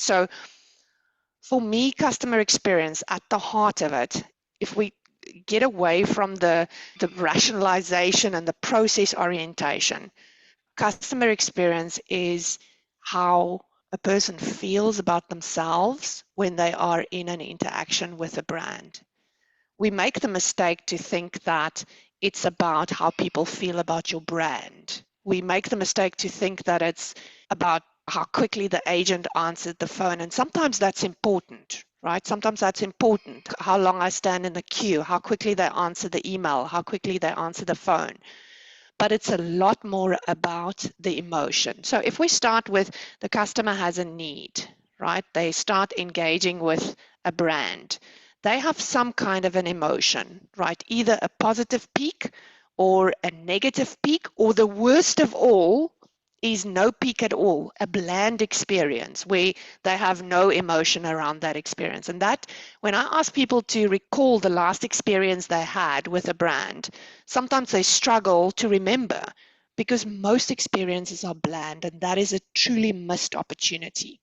So for me, customer experience at the heart of it, if we get away from the rationalization and the process orientation, customer experience is how a person feels about themselves when they are in an interaction with a brand. We make the mistake to think that it's about how people feel about your brand. We make the mistake to think that it's about how quickly the agent answered the phone. And sometimes that's important, right? Sometimes that's important. How long I stand in the queue, how quickly they answer the email, how quickly they answer the phone. But it's a lot more about the emotion. So if we start with the customer has a need, right? They start engaging with a brand. They have some kind of an emotion, right? Either a positive peak or a negative peak, or the worst of all is no peak at all, a bland experience where they have no emotion around that experience. And that, when I ask people to recall the last experience they had with a brand, sometimes they struggle to remember because most experiences are bland, and that is a truly missed opportunity.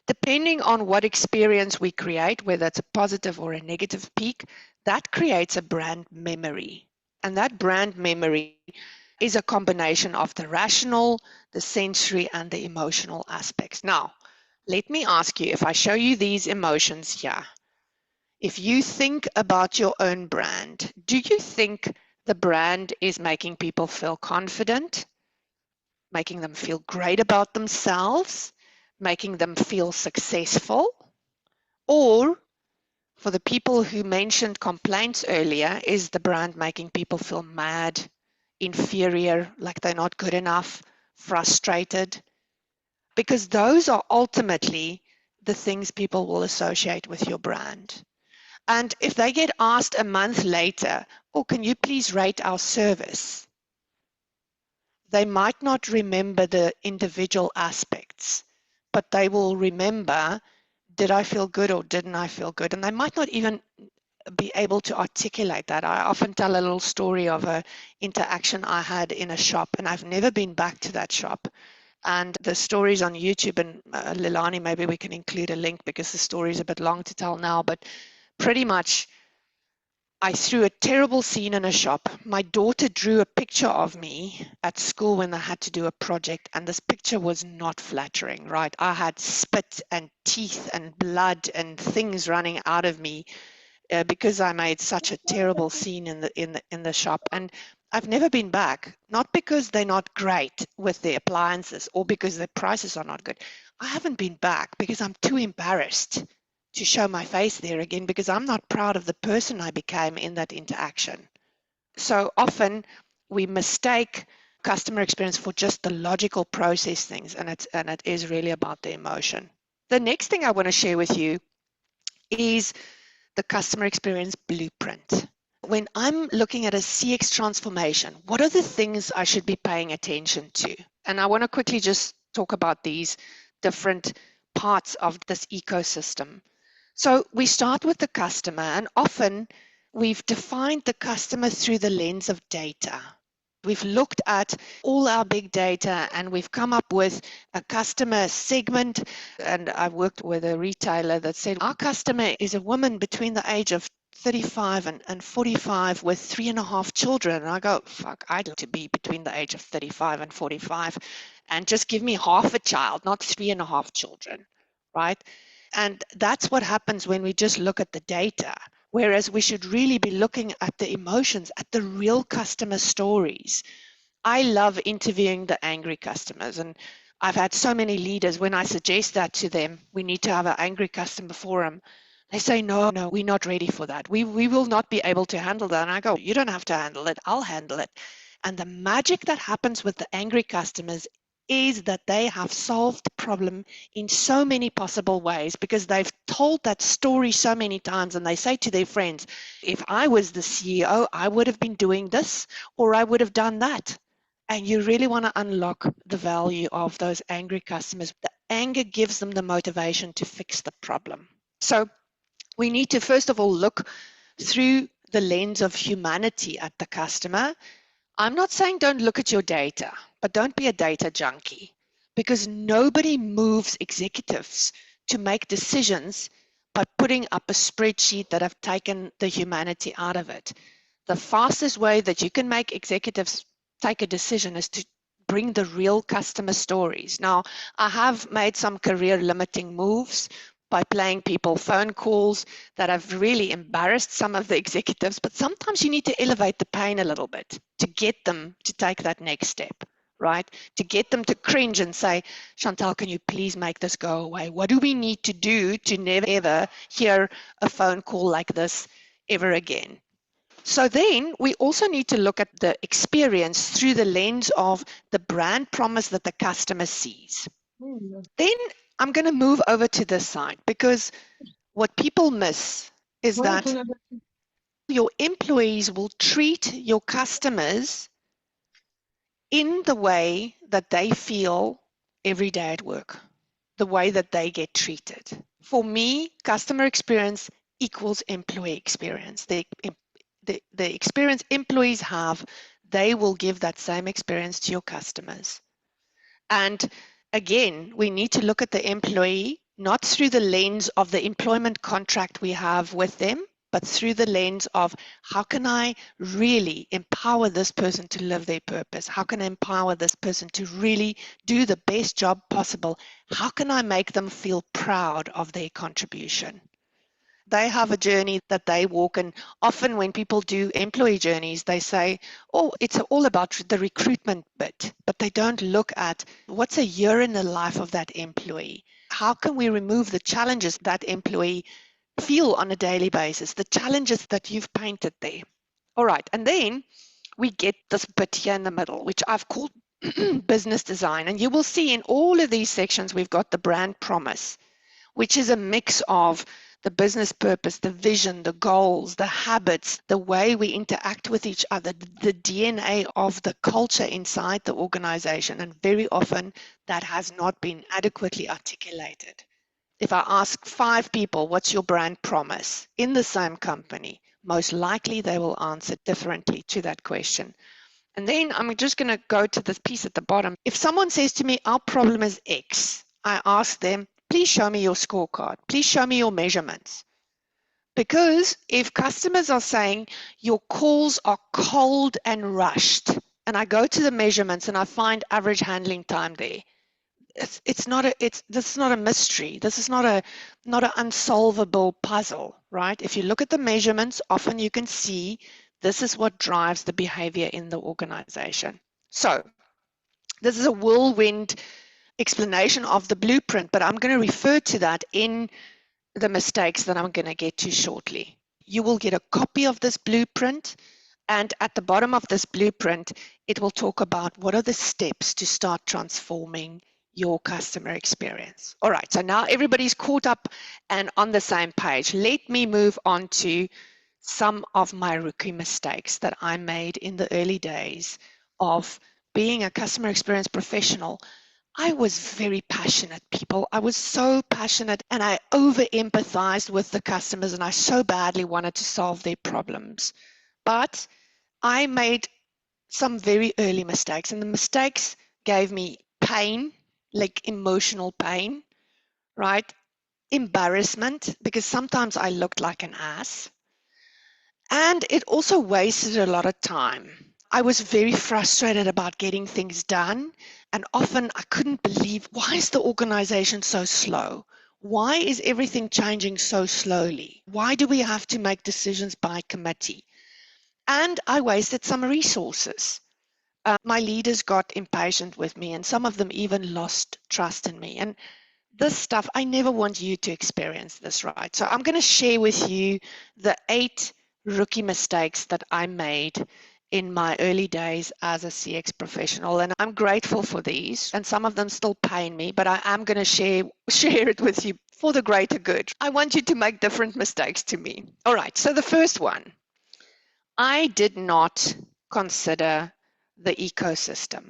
Depending on what experience we create, whether it's a positive or a negative peak, that creates a brand memory. And that brand memory is a combination of the rational, the sensory, and the emotional aspects. Now, let me ask you, if I show you these emotions here, if you think about your own brand, do you think the brand is making people feel confident, making them feel great about themselves, making them feel successful? Or for the people who mentioned complaints earlier, is the brand making people feel mad, inferior, like they're not good enough, frustrated? Because those are ultimately the things people will associate with your brand. And if they get asked a month later, oh, can you please rate our service? They might not remember the individual aspects, but they will remember, did I feel good or didn't I feel good? And they might not even be able to articulate that. I often tell a little story of an interaction I had in a shop, and I've never been back to that shop. And the story's on YouTube, and Lilani, maybe we can include a link because the story's a bit long to tell now, but pretty much I threw a terrible scene in a shop. My daughter drew a picture of me at school when I had to do a project, and this picture was not flattering, right? I had spit and teeth and blood and things running out of me because I made such a terrible scene in the shop. And I've never been back, not because they're not great with the appliances or because the prices are not good. I haven't been back because I'm too embarrassed to show my face there again because I'm not proud of the person I became in that interaction. So often we mistake customer experience for just the logical process things, and it is really about the emotion. The next thing I want to share with you is the customer experience blueprint. When I'm looking at a CX transformation, what are the things I should be paying attention to? And I want to quickly just talk about these different parts of this ecosystem. So we start with the customer, and often we've defined the customer through the lens of data. We've looked at all our big data and we've come up with a customer segment. And I've worked with a retailer that said our customer is a woman between the age of 35 and 45 with 3.5 children. And I go, fuck, I'd like to be between the age of 35 and 45 and just give me half a child, not 3.5 children, right? And that's what happens when we just look at the data. Whereas we should really be looking at the emotions, at the real customer stories. I love interviewing the angry customers, and I've had so many leaders, when I suggest that to them, we need to have an angry customer forum, they say, no, we're not ready for that. We will not be able to handle that. And I go, you don't have to handle it, I'll handle it. And the magic that happens with the angry customers is that they have solved the problem in so many possible ways because they've told that story so many times, and they say to their friends, if I was the CEO, I would have been doing this or I would have done that. And you really want to unlock the value of those angry customers. The anger gives them the motivation to fix the problem. So we need to first of all look through the lens of humanity at the customer. I'm not saying don't look at your data, but don't be a data junkie. because nobody moves executives to make decisions by putting up a spreadsheet that have taken the humanity out of it. The fastest way that you can make executives take a decision is to bring the real customer stories. Now, I have made some career limiting moves by playing people phone calls that have really embarrassed some of the executives, but sometimes you need to elevate the pain a little bit to get them to take that next step, right? To get them to cringe and say, Chantal, can you please make this go away? What do we need to do to never ever hear a phone call like this ever again? So then we also need to look at the experience through the lens of the brand promise that the customer sees. Then I'm going to move over to this side, because what people miss is that your employees will treat your customers in the way that they feel every day at work, the way that they get treated. For me, customer experience equals employee experience. The experience employees have, they will give that same experience to your customers. And again, we need to look at the employee not through the lens of the employment contract we have with them, but through the lens of how can I really empower this person to live their purpose? How can I empower this person to really do the best job possible? How can I make them feel proud of their contribution? They have a journey that they walk, and often when people do employee journeys, they say, oh, it's all about the recruitment bit, but they don't look at what's a year in the life of that employee. How can we remove the challenges that employee feel on a daily basis, the challenges that you've painted there? All right, and then we get this bit here in the middle, which I've called business design, and you will see in all of these sections we've got the brand promise, which is a mix of the business purpose, the vision, the goals, the habits, the way we interact with each other, the DNA of the culture inside the organization. And very often that has not been adequately articulated. If I ask 5 people, what's your brand promise in the same company, most likely they will answer differently to that question. And then I'm just going to go to this piece at the bottom. If someone says to me, our problem is X, I ask them, please show me your scorecard. Please show me your measurements. Because if customers are saying your calls are cold and rushed, and I go to the measurements and I find average handling time there, this is not a mystery. This is not an unsolvable puzzle, right? If you look at the measurements, often you can see this is what drives the behavior in the organization. So this is a whirlwind explanation of the blueprint, but I'm going to refer to that in the mistakes that I'm going to get to shortly. You will get a copy of this blueprint, and at the bottom of this blueprint, it will talk about what are the steps to start transforming your customer experience. All right, so now everybody's caught up and on the same page. Let me move on to some of my rookie mistakes that I made in the early days of being a customer experience professional. I was very passionate, people. I was so passionate, and I over empathized with the customers, and I so badly wanted to solve their problems. But I made some very early mistakes, and the mistakes gave me pain, like emotional pain, right? Embarrassment, because sometimes I looked like an ass. And it also wasted a lot of time. I was very frustrated about getting things done, and often I couldn't believe, why is the organization so slow? Why is everything changing so slowly? Why do we have to make decisions by committee? And I wasted some resources. My leaders got impatient with me, and some of them even lost trust in me. And this stuff, I never want you to experience this, right? So I'm going to share with you the 8 rookie mistakes that I made in my early days as a CX professional. And I'm grateful for these, and some of them still pain me, but I am going to share it with you for the greater good. I want you to make different mistakes to me. All right, so the first one, I did not consider the ecosystem.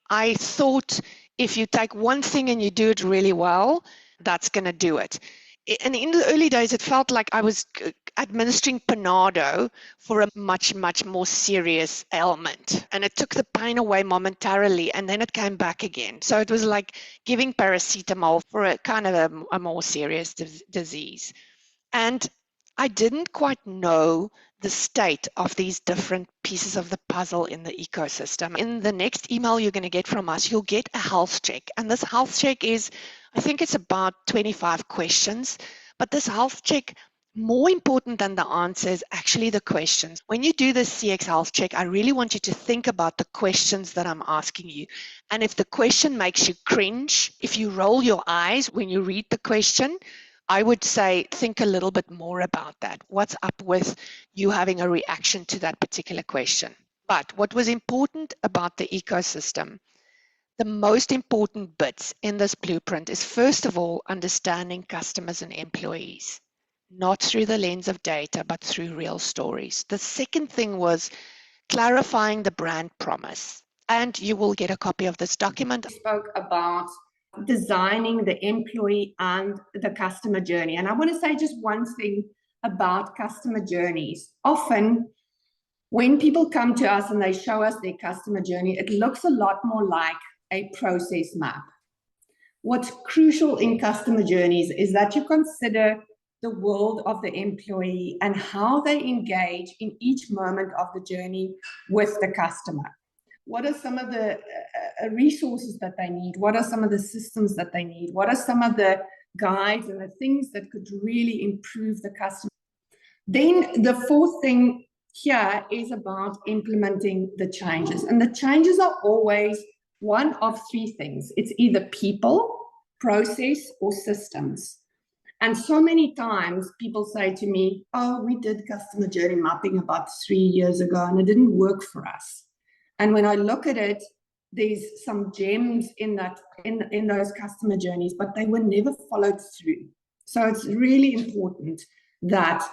I thought if you take one thing and you do it really well, that's going to do it. And in the early days, it felt like I was administering Panado for a much, much more serious ailment. And it took the pain away momentarily, and then it came back again. So it was like giving paracetamol for a kind of a more serious disease. And I didn't quite know the state of these different pieces of the puzzle in the ecosystem. In the next email you're going to get from us, you'll get a health check. And this health check is, I think it's about 25 questions. But this health check, more important than the answer, is actually the questions. When you do this CX health check, I really want you to think about the questions that I'm asking you. And if the question makes you cringe, if you roll your eyes when you read the question, I would say think a little bit more about that. What's up with you having a reaction to that particular question? But what was important about the ecosystem, the most important bits in this blueprint is, first of all, understanding customers and employees, not through the lens of data, but through real stories. The second thing was clarifying the brand promise. And you will get a copy of this document. Spoke about designing the employee and the customer journey. And I want to say just one thing about customer journeys. Often, when people come to us and they show us their customer journey, it looks a lot more like a process map. What's crucial in customer journeys is that you consider the world of the employee and how they engage in each moment of the journey with the customer. What are some of the resources that they need? What are some of the systems that they need? What are some of the guides and the things that could really improve the customer? Then the fourth thing here is about implementing the changes. And the changes are always one of three things. It's either people, process, or systems. And so many times people say to me, oh, we did customer journey mapping about 3 years ago and it didn't work for us. And when I look at it, there's some gems in that in those customer journeys, but they were never followed through. So it's really important that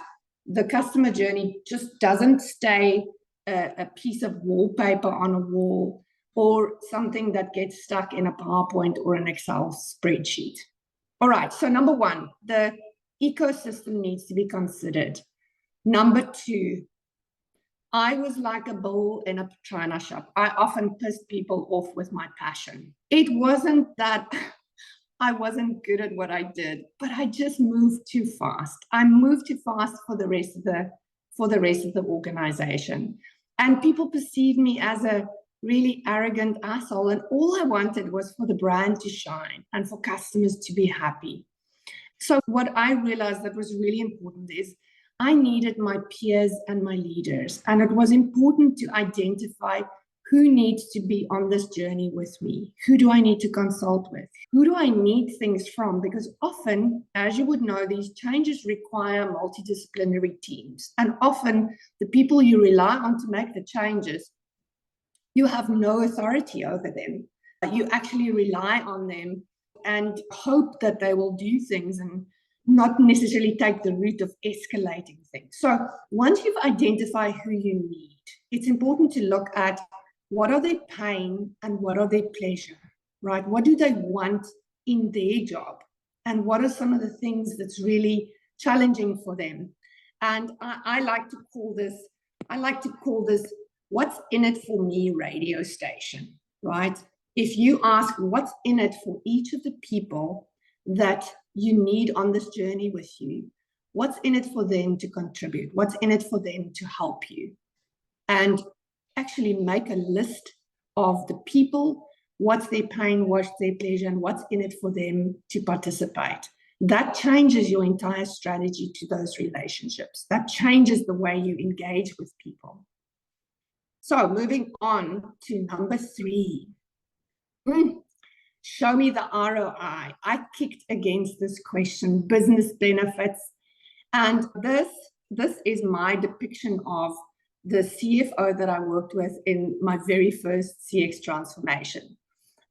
the customer journey just doesn't stay a piece of wallpaper on a wall or something that gets stuck in a PowerPoint or an Excel spreadsheet. All right, so number one, the ecosystem needs to be considered. Number two, I was like a bull in a china shop. I often pissed people off with my passion. It wasn't that I wasn't good at what I did, but I just moved too fast. I moved too fast for the rest of the organization. And people perceived me as a really arrogant asshole. And all I wanted was for the brand to shine and for customers to be happy. So what I realized that was really important is I needed my peers and my leaders. And it was important to identify who needs to be on this journey with me. Who do I need to consult with? Who do I need things from? Because often, as you would know, these changes require multidisciplinary teams. And often the people you rely on to make the changes, you have no authority over them. You actually rely on them and hope that they will do things and not necessarily take the route of escalating things. So once you've identified who you need, it's important to look at what are their pain and what are their pleasure, right? What do they want in their job? And what are some of the things that's really challenging for them? And I like to call this what's in it for me radio station, right? If you ask what's in it for each of the people that you need on this journey with you, what's in it for them to contribute? What's in it for them to help you? And actually make a list of the people, what's their pain, what's their pleasure, and what's in it for them to participate. That changes your entire strategy to those relationships. That changes the way you engage with people. So moving on to number 3. Show me the ROI. I kicked against this question, business benefits. And this is my depiction of the CFO that I worked with in my very first CX transformation.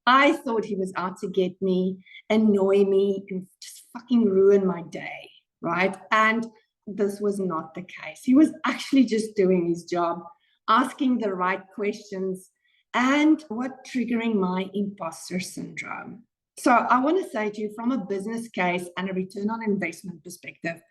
I thought he was out to get me, annoy me, and just fucking ruin my day, right? And this was not the case. He was actually just doing his job, asking the right questions, and what triggering my imposter syndrome. So I want to say to you, from a business case and a return on investment perspective,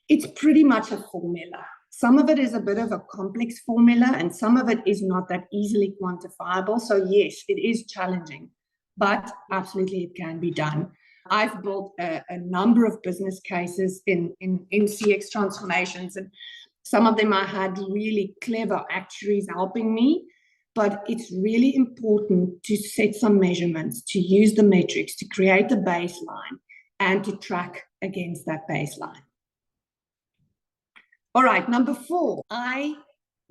it's pretty much a formula. Some of it is a bit of a complex formula, and some of it is not that easily quantifiable. So yes, it is challenging, but absolutely it can be done. I've built a number of business cases in CX transformations, and some of them I had really clever actuaries helping me. But it's really important to set some measurements, to use the metrics, to create a baseline, and to track against that baseline. All right, number 4, I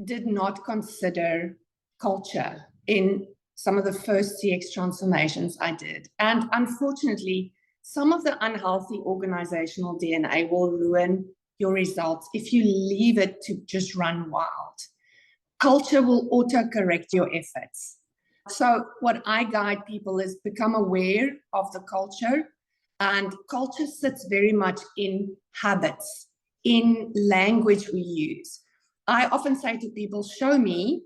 did not consider culture in some of the first CX transformations I did. And unfortunately, some of the unhealthy organizational DNA will ruin your results if you leave it to just run wild. Culture will auto-correct your efforts. So what I guide people is become aware of the culture, and culture sits very much in habits, in language we use. I often say to people, show me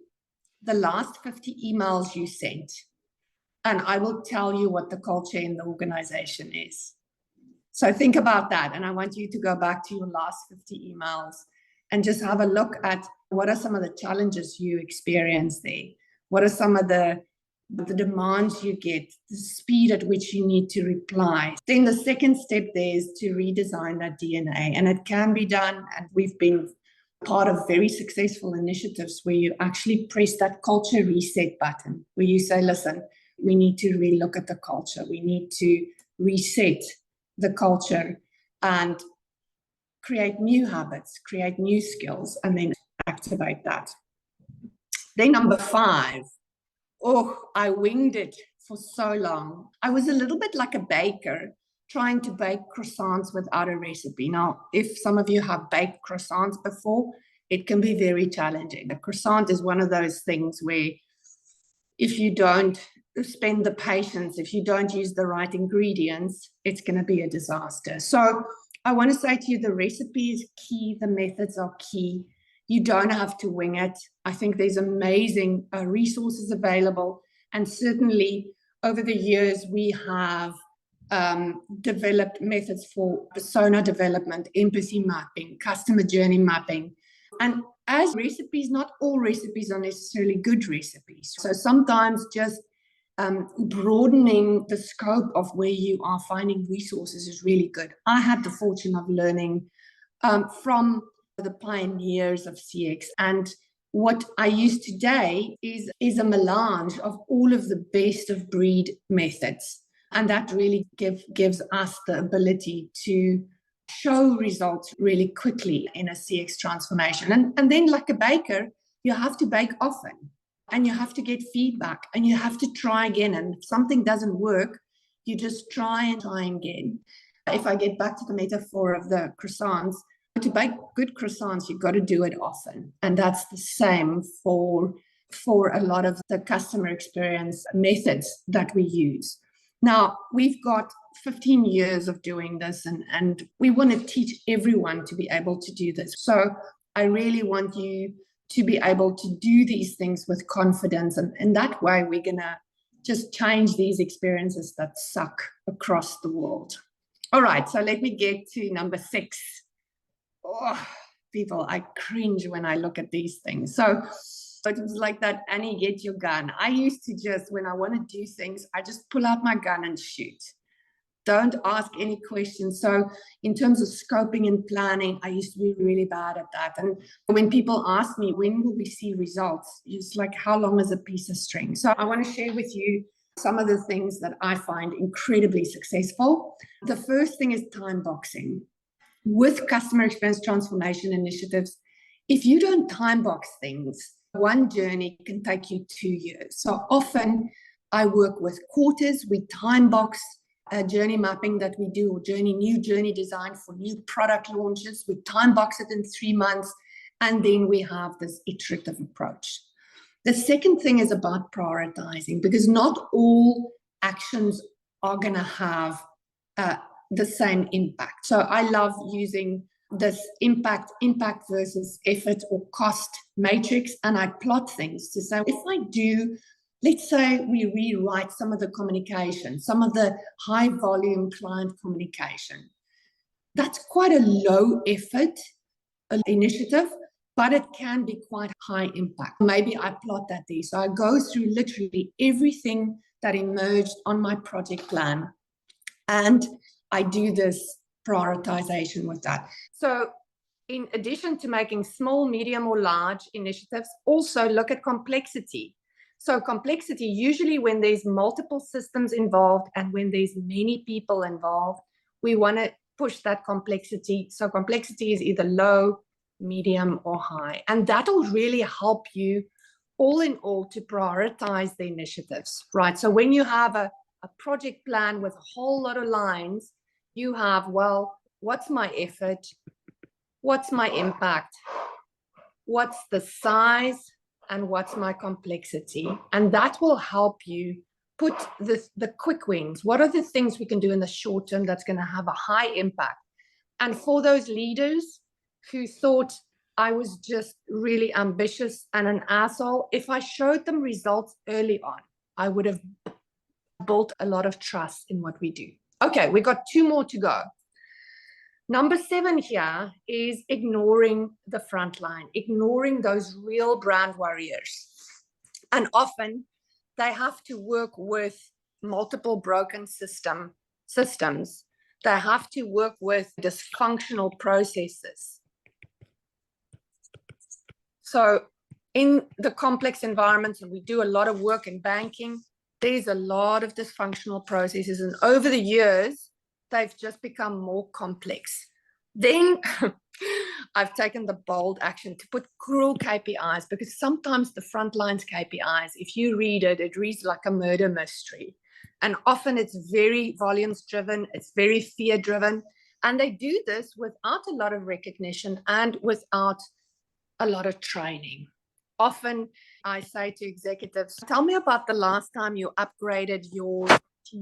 the last 50 emails you sent, and I will tell you what the culture in the organization is. So think about that, and I want you to go back to your last 50 emails and just have a look at what are some of the challenges you experience there. What are some of the demands you get, the speed at which you need to reply. Then the second step there is to redesign that DNA, and it can be done, and we've been part of very successful initiatives where you actually press that culture reset button, where you say, listen, we need to relook at the culture. We need to reset the culture and create new habits, create new skills, and then activate that. Then number 5, I winged it for so long. I was a little bit like a baker trying to bake croissants without a recipe. Now, if some of you have baked croissants before, it can be very challenging. A croissant is one of those things where if you don't spend the patience, if you don't use the right ingredients, it's going to be a disaster. So I want to say to you, the recipe is key. The methods are key. You don't have to wing it. I think there's amazing resources available. And certainly over the years, we have developed methods for persona development, empathy mapping, customer journey mapping. And as recipes, not all recipes are necessarily good recipes. So sometimes just broadening the scope of where you are finding resources is really good. I had the fortune of learning from the pioneers of CX, and what I use today is a melange of all of the best of breed methods, and that really gives us the ability to show results really quickly in a CX transformation. And then, like a baker, you have to bake often, and you have to get feedback, and you have to try again, and if something doesn't work, you just try again. If I get back to the metaphor of the croissants, to bake good croissants, you've got to do it often. And that's the same for a lot of the customer experience methods that we use. Now, we've got 15 years of doing this, and we want to teach everyone to be able to do this. So I really want you to be able to do these things with confidence. And in that way, we're going to just change these experiences that suck across the world. All right, so let me get to number 6. People, I cringe when I look at these things. So it was like that, Annie, get your gun. I used to just, when I want to do things, I just pull out my gun and shoot. Don't ask any questions. So in terms of scoping and planning, I used to be really bad at that. And when people ask me, when will we see results? It's like, how long is a piece of string? So I want to share with you some of the things that I find incredibly successful. The first thing is time boxing. With customer experience transformation initiatives, if you don't time box things, one journey can take you 2 years. So often I work with quarters. We time box journey mapping that we do, or new journey design for new product launches. We time box it in 3 months, and then we have this iterative approach. The second thing is about prioritizing, because not all actions are going to have the same impact. So I love using this impact versus effort or cost matrix, and I plot things to say, if I do let's say we rewrite some of the communication, some of the high volume client communication. That's quite a low effort initiative, but it can be quite high impact. Maybe I plot that there. So I go through literally everything that emerged on my project plan, and I do this prioritization with that. So in addition to making small, medium, or large initiatives, also look at complexity. So complexity, usually when there's multiple systems involved and when there's many people involved, we want to push that complexity. So complexity is either low, medium, or high. And that'll really help you all in all to prioritize the initiatives, right? So when you have a project plan with a whole lot of lines, you have, well, what's my effort? What's my impact? What's the size? And what's my complexity? And that will help you put the quick wins. What are the things we can do in the short term that's going to have a high impact? And for those leaders who thought I was just really ambitious and an asshole, if I showed them results early on, I would have built a lot of trust in what we do. Okay, we got 2 more to go. Number 7 here is ignoring the front line, ignoring those real brand warriors. And often they have to work with multiple broken systems. They have to work with dysfunctional processes. So in the complex environments, and we do a lot of work in banking, there's a lot of dysfunctional processes. And over the years, they've just become more complex. Then I've taken the bold action to put cruel KPIs, because sometimes the frontline's KPIs, if you read it, it reads like a murder mystery. And often it's very volumes driven, it's very fear driven. And they do this without a lot of recognition and without a lot of training. Often I say to executives, tell me about the last time you upgraded your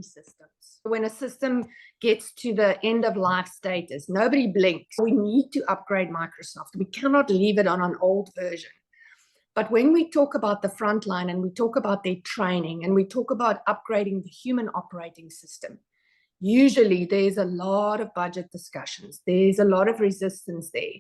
systems. When a system gets to the end of life status, nobody blinks. We need to upgrade Microsoft. We cannot leave it on an old version. But when we talk about the frontline and we talk about their training and we talk about upgrading the human operating system, usually there's a lot of budget discussions. There's a lot of resistance there.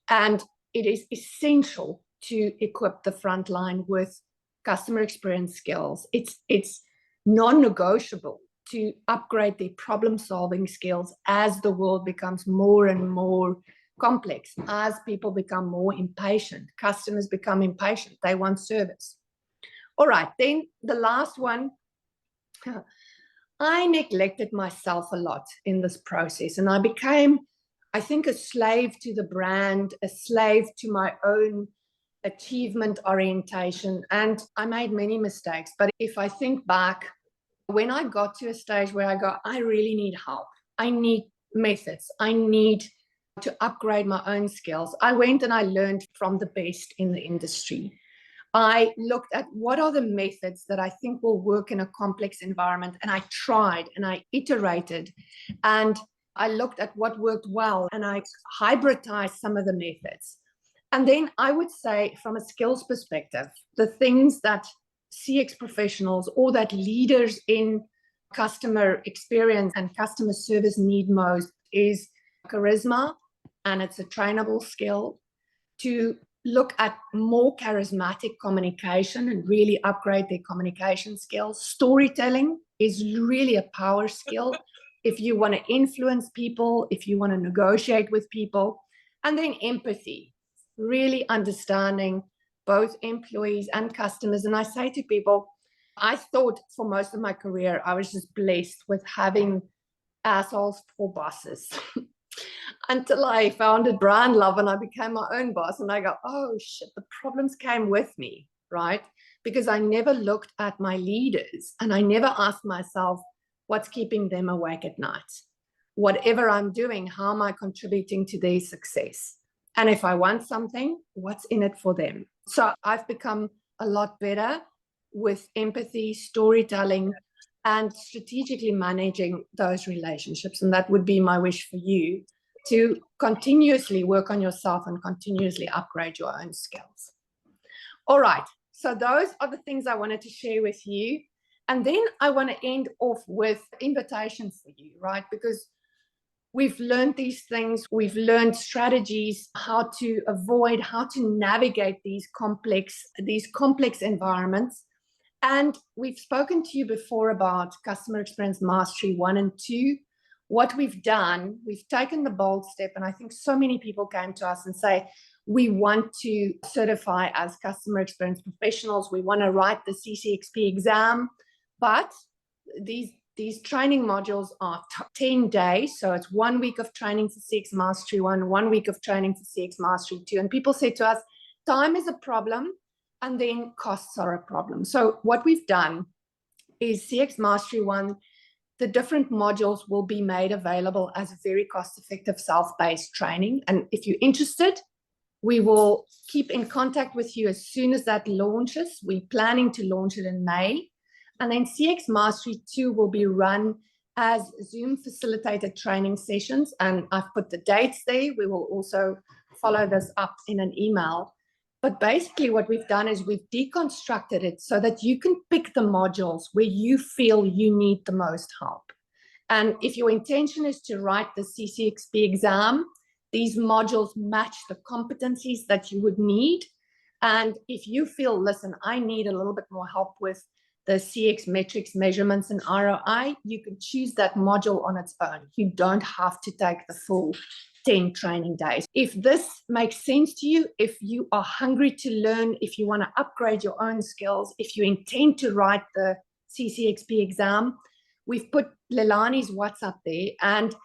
And it is essential to equip the frontline with customer experience skills. It's non-negotiable to upgrade their problem-solving skills as the world becomes more and more complex, as people become more impatient, customers become impatient, they want service. All right, then the last one, I neglected myself a lot in this process, and I became, I think, a slave to the brand, a slave to my own achievement orientation, and I made many mistakes. But if I think back, when I got to a stage where I go, I really need help, I need methods, I need to upgrade my own skills, I went and I learned from the best in the industry. I looked at what are the methods that I think will work in a complex environment, and I tried and I iterated, and I looked at what worked well, and I hybridized some of the methods. And then I would say, from a skills perspective, the things that CX professionals or that leaders in customer experience and customer service need most is charisma, and it's a trainable skill. To look at more charismatic communication and really upgrade their communication skills. Storytelling is really a power skill if you want to influence people, if you want to negotiate with people. And then empathy, really understanding both employees and customers. And I say to people, I thought for most of my career, I was just blessed with having assholes for bosses. Until I founded Brand Love and I became my own boss, and I go, oh shit, the problems came with me, right? Because I never looked at my leaders and I never asked myself, what's keeping them awake at night? Whatever I'm doing, how am I contributing to their success? And if I want something, what's in it for them? So I've become a lot better with empathy, storytelling, and strategically managing those relationships. And that would be my wish for you, to continuously work on yourself and continuously upgrade your own skills. All right, So those are the things I wanted to share with you. And then I want to end off with invitation for you, right? Because we've learned these things, we've learned strategies, how to avoid, how to navigate these complex environments. And we've spoken to you before about customer experience mastery 1 and 2. What we've done, we've taken the bold step, and I think so many people came to us and say, we want to certify as customer experience professionals, we want to write the CCXP exam, but these training modules are 10 days. So it's 1 week of training for CX Mastery 1, 1 week of training for CX Mastery 2. And people say to us, time is a problem, and then costs are a problem. So what we've done is CX Mastery 1, the different modules will be made available as a very cost-effective self-paced training. And if you're interested, we will keep in contact with you as soon as that launches. We're planning to launch it in May. And then CX Mastery 2 will be run as Zoom facilitated training sessions. And I've put the dates there. We will also follow this up in an email. But basically what we've done is we've deconstructed it so that you can pick the modules where you feel you need the most help. And if your intention is to write the CCXP exam, these modules match the competencies that you would need. And if you feel, listen, I need a little bit more help with the CX metrics, measurements, and ROI, you can choose that module on its own. You don't have to take the full 10 training days. If this makes sense to you, if you are hungry to learn, if you want to upgrade your own skills, if you intend to write the CCXP exam, we've put Leilani's WhatsApp there. And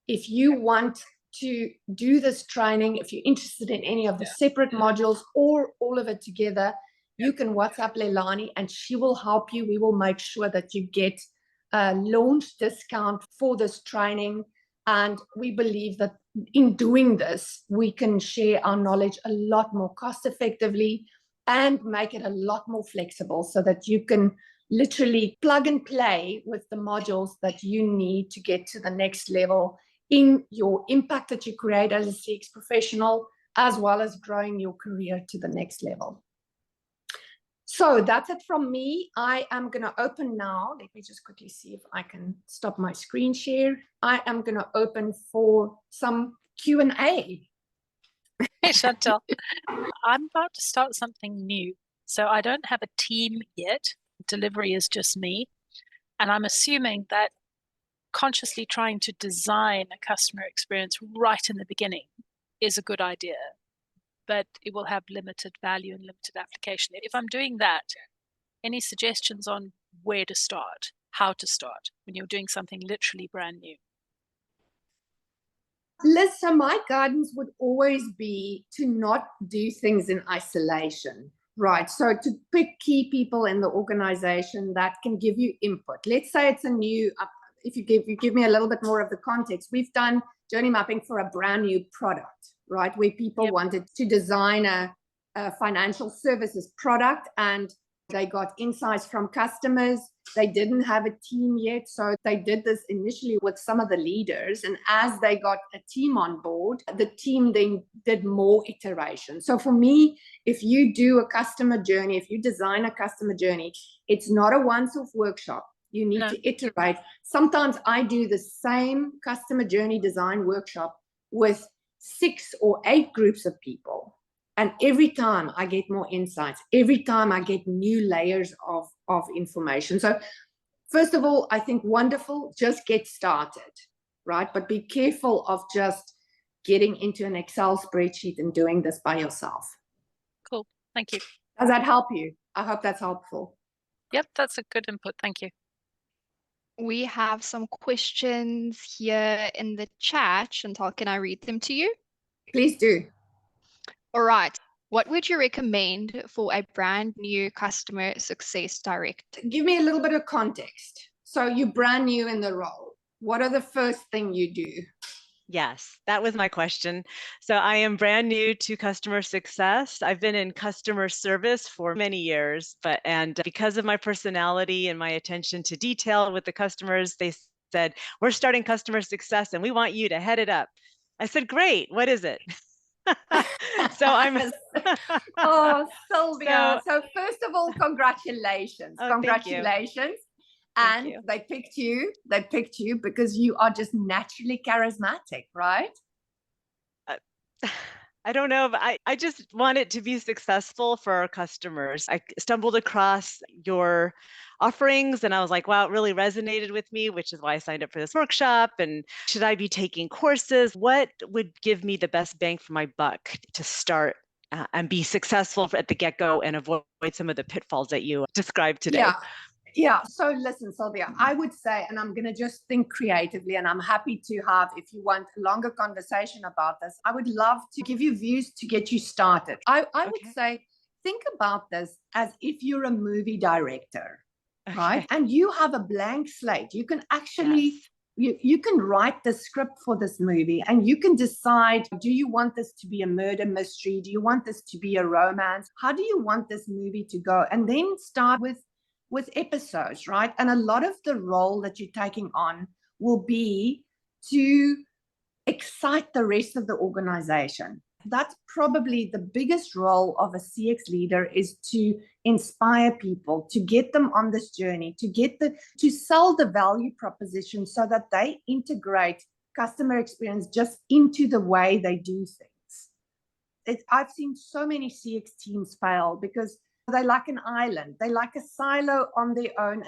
if you want to do this training, if you're interested in any of the separate modules or all of it together, you can WhatsApp Leilani and she will help you. We will make sure that you get a launch discount for this training. And we believe that in doing this, we can share our knowledge a lot more cost effectively and make it a lot more flexible so that you can literally plug and play with the modules that you need to get to the next level in your impact that you create as a CX professional, as well as growing your career to the next level. So that's it from me. I am going to open now. Let me just quickly see if I can stop my screen share. I am going to open for some Q&A. Hey, Chantal, I'm about to start something new. So I don't have a team yet. Delivery is just me. And I'm assuming that consciously trying to design a customer experience right in the beginning is a good idea, but it will have limited value and limited application. If I'm doing that, any suggestions on where to start, how to start when you're doing something literally brand new? Liz, so my guidance would always be to not do things in isolation, right? So to pick key people in the organization that can give you input. Let's say it's a new, if you give me a little bit more of the context, we've done journey mapping for a brand new product, right? Where people wanted to design a financial services product and they got insights from customers. They didn't have a team yet. So they did this initially with some of the leaders. And as they got a team on board, the team then did more iterations. So for me, if you do a customer journey, if you design a customer journey, it's not a once-off workshop. You need to iterate. Sometimes I do the same customer journey design workshop with 6 or 8 groups of people. And every time I get more insights, every time I get new layers of information. So first of all, I think wonderful, just get started, right? But be careful of just getting into an Excel spreadsheet and doing this by yourself. Cool, thank you. Does that help you? I hope that's helpful. Yep, that's a good input, thank you. We have some questions here in the chat. Chantal, can I read them to you? Please do. All right. What would you recommend for a brand new customer success director? Give me a little bit of context. So you're brand new in the role. What are the first thing you do? Yes, that was my question. So I am brand new to customer success. I've been in customer service for many years, and because of my personality and my attention to detail with the customers, they said, "We're starting customer success and we want you to head it up." I said, "Great, what is it?" So I'm. Oh, Sylvia. So first of all, congratulations. Oh, thank you. Congratulations. Thank And you. they picked you. They picked you because you are just naturally charismatic, right? I don't know, but I just want it to be successful for our customers. I stumbled across your offerings and I was like, wow, it really resonated with me, which is why I signed up for this workshop. And should I be taking courses? What would give me the best bang for my buck to start and be successful at the get-go and avoid some of the pitfalls that you described today? Yeah. Yeah. So listen, Sylvia, I would say, and I'm going to just think creatively, and I'm happy to have, if you want a longer conversation about this, I would love to give you views to get you started. I would say, think about this as if you're a movie director, right? And you have a blank slate. You can actually, you can write the script for this movie and you can decide, do you want this to be a murder mystery? Do you want this to be a romance? How do you want this movie to go? And then start with episodes, right? And a lot of the role that you're taking on will be to excite the rest of the organization. That's probably the biggest role of a CX leader, is to inspire people, to get them on this journey, to sell the value proposition so that they integrate customer experience just into the way they do things. I've seen so many CX teams fail because they like an island. They like a silo on their own.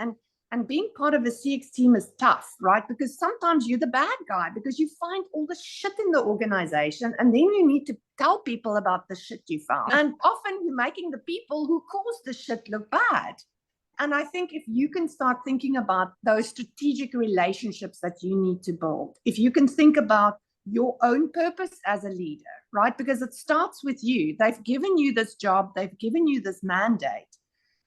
And being part of a CX team is tough, right? Because sometimes you're the bad guy because you find all the shit in the organization and then you need to tell people about the shit you found. And often you're making the people who caused the shit look bad. And I think if you can start thinking about those strategic relationships that you need to build, if you can think about your own purpose as a leader, right? Because it starts with you. They've given you this job, they've given you this mandate,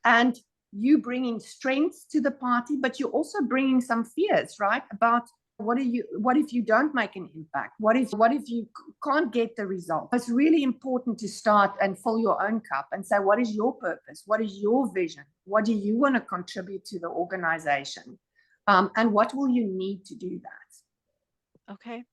and you bringing strengths to the party, but you're also bringing some fears, right? About what if you don't make an impact? What if you can't get the result? It's really important to start and fill your own cup and say, what is your purpose? What is your vision? What do you want to contribute to the organization? And what will you need to do that? Okay.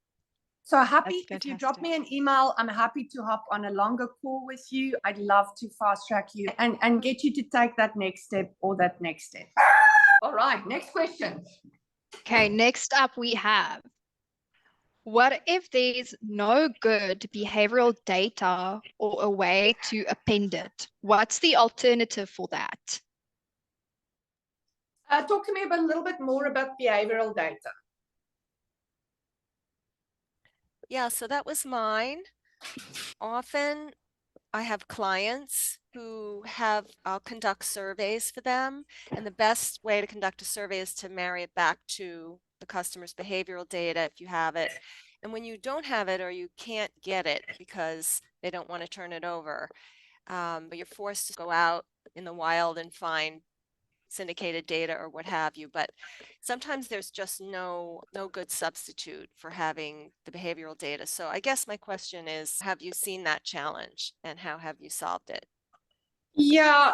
So happy if you drop me an email, I'm happy to hop on a longer call with you. I'd love to fast track you and get you to take that next step or that next step. All right, next question. Okay, next up we have, what if there's no good behavioral data or a way to append it? What's the alternative for that? Talk to me a little bit more about behavioral data. Yeah, so that was mine. Often I have clients who I'll conduct surveys for them. And the best way to conduct a survey is to marry it back to the customer's behavioral data if you have it. And when you don't have it or you can't get it because they don't want to turn it over, but you're forced to go out in the wild and find syndicated data or what have you, but sometimes there's just no good substitute for having the behavioral data. So I guess my question is, have you seen that challenge and how have you solved it? Yeah,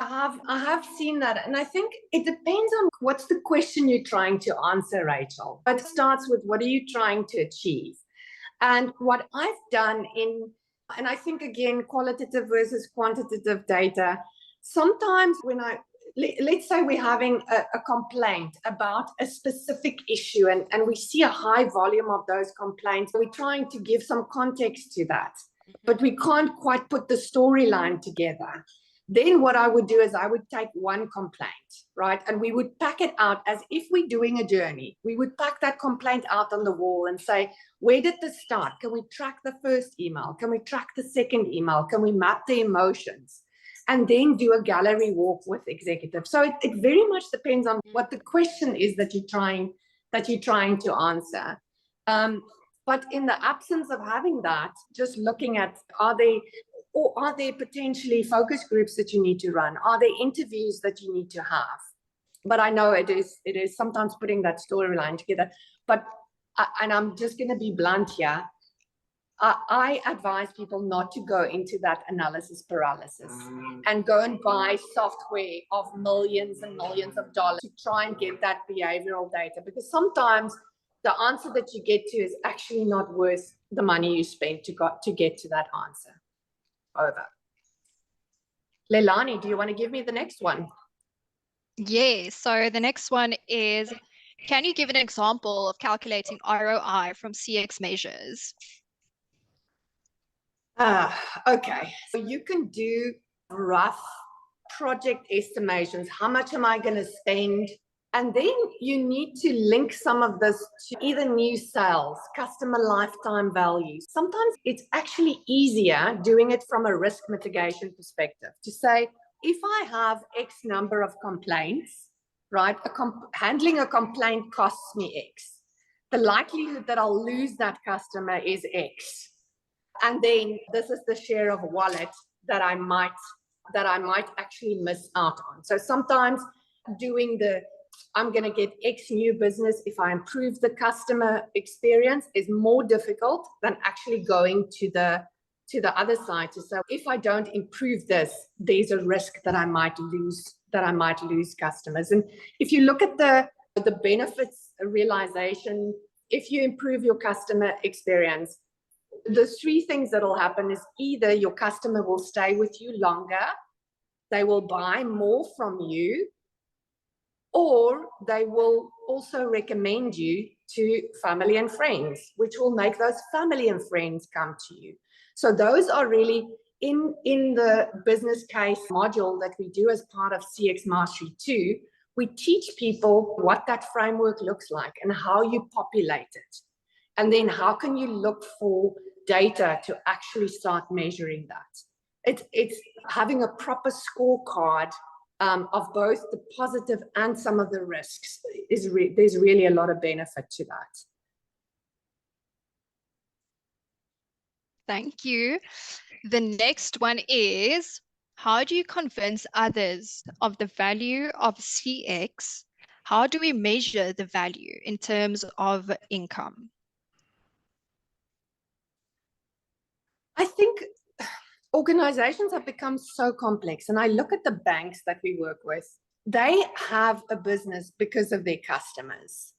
I have seen that. And I think it depends on what's the question you're trying to answer, Rachel. It starts with, what are you trying to achieve? And what I've done and I think, again, qualitative versus quantitative data, sometimes when let's say we're having a complaint about a specific issue and we see a high volume of those complaints, we're trying to give some context to that, but we can't quite put the storyline together. Then what I would do is I would take one complaint, right? And we would pack it out as if we're doing a journey. We would pack that complaint out on the wall and say, where did this start? Can we track the first email? Can we track the second email? Can we map the emotions? And then do a gallery walk with executives. So it very much depends on what the question is that you're trying to answer. But in the absence of having that, just looking at, are there potentially focus groups that you need to run? Are there interviews that you need to have? But I know it is sometimes putting that storyline together. But and I'm just going to be blunt here. I advise people not to go into that analysis paralysis and go and buy software of millions and millions of dollars to try and get that behavioral data, because sometimes the answer that you get to is actually not worth the money you spent to get to that answer. over. Leilani, do you want to give me the next one? Yeah, so the next one is, can you give an example of calculating ROI from CX measures? Okay, so you can do rough project estimations. How much am I going to spend? And then you need to link some of this to either new sales, customer lifetime value. Sometimes it's actually easier doing it from a risk mitigation perspective to say, if I have X number of complaints, right, handling a complaint costs me X. The likelihood that I'll lose that customer is X. And then this is the share of wallet that I might actually miss out on. So sometimes doing I'm going to get X new business if I improve the customer experience is more difficult than actually going to the other side to say, if I don't improve this, there's a risk that I might lose customers. And if you look at the benefits realization, if you improve your customer experience, the three things that will happen is either your customer will stay with you longer, they will buy more from you, or they will also recommend you to family and friends, which will make those family and friends come to you. So those are really in the business case module that we do as part of CX Mastery 2, we teach people what that framework looks like and how you populate it. And then how can you look for data to actually start measuring that? It's having a proper scorecard of both the positive and some of the risks. There's really a lot of benefit to that. Thank you. The next one is, how do you convince others of the value of CX? How do we measure the value in terms of income? I think organizations have become so complex, and I look at the banks that we work with. They have a business because of their customers,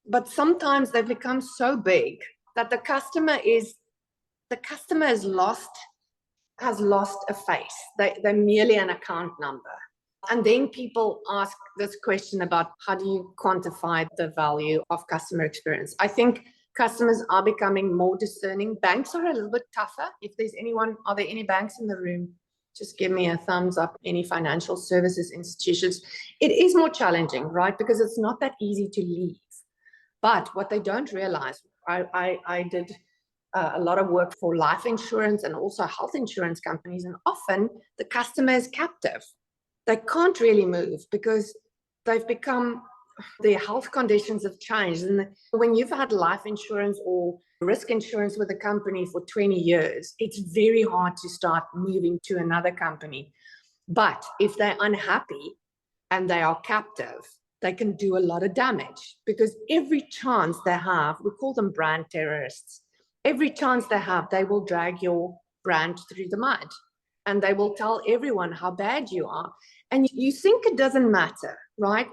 but sometimes they've become so big that the customer has lost a face. They're merely an account number. And then people ask this question about, how do you quantify the value of customer experience? I think customers are becoming more discerning. Banks are a little bit tougher. Are there any banks in the room? Just give me a thumbs up. Any financial services institutions. It is more challenging, right? Because it's not that easy to leave. But what they don't realize, I did a lot of work for life insurance and also health insurance companies, and often the customer is captive. They can't really move because their health conditions have changed. And when you've had life insurance or risk insurance with a company for 20 years, it's very hard to start moving to another company. But if they're unhappy and they are captive, they can do a lot of damage, because every chance they have, we call them brand terrorists, every chance they have, they will drag your brand through the mud and they will tell everyone how bad you are. And you think it doesn't matter, right?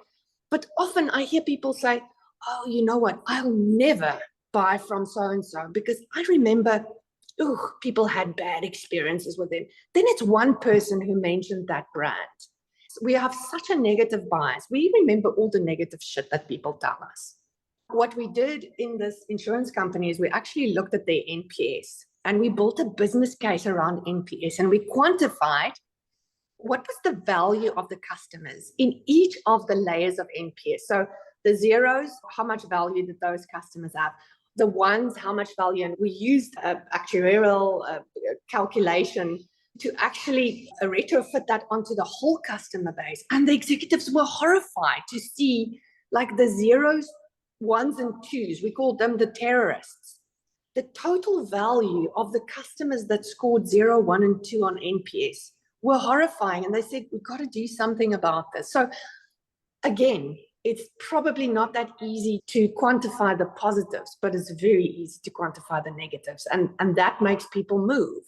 But often I hear people say, oh, you know what? I'll never buy from so-and-so because I remember, people had bad experiences with them. Then it's one person who mentioned that brand. We have such a negative bias. We remember all the negative shit that people tell us. What we did in this insurance company is we actually looked at their NPS and we built a business case around NPS, and we quantified what was the value of the customers in each of the layers of NPS. So the zeros, how much value did those customers have? The ones, how much value? And we used an actuarial calculation to actually retrofit that onto the whole customer base. And the executives were horrified to see, like, the zeros, ones and twos, we called them the terrorists. The total value of the customers that scored 0, 1, and 2 on NPS were horrifying. And they said, we've got to do something about this. So again, it's probably not that easy to quantify the positives, but it's very easy to quantify the negatives. And that makes people move,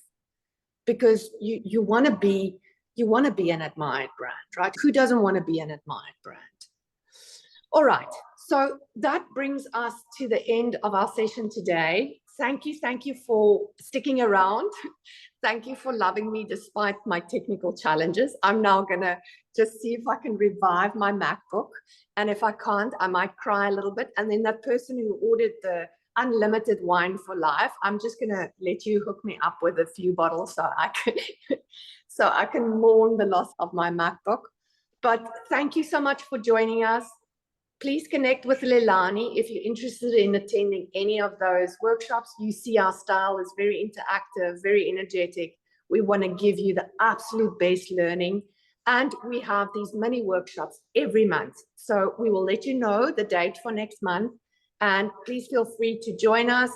because you want to be an admired brand, right? Who doesn't want to be an admired brand? All right. So that brings us to the end of our session today. Thank you for sticking around. Thank you for loving me despite my technical challenges. I'm now going to just see if I can revive my MacBook. And if I can't, I might cry a little bit. And then that person who ordered the unlimited wine for life, I'm just going to let you hook me up with a few bottles so I can mourn the loss of my MacBook. But thank you so much for joining us. Please connect with Leilani if you're interested in attending any of those workshops. You see our style is very interactive, very energetic. We want to give you the absolute best learning. And we have these mini workshops every month. So we will let you know the date for next month. And please feel free to join us.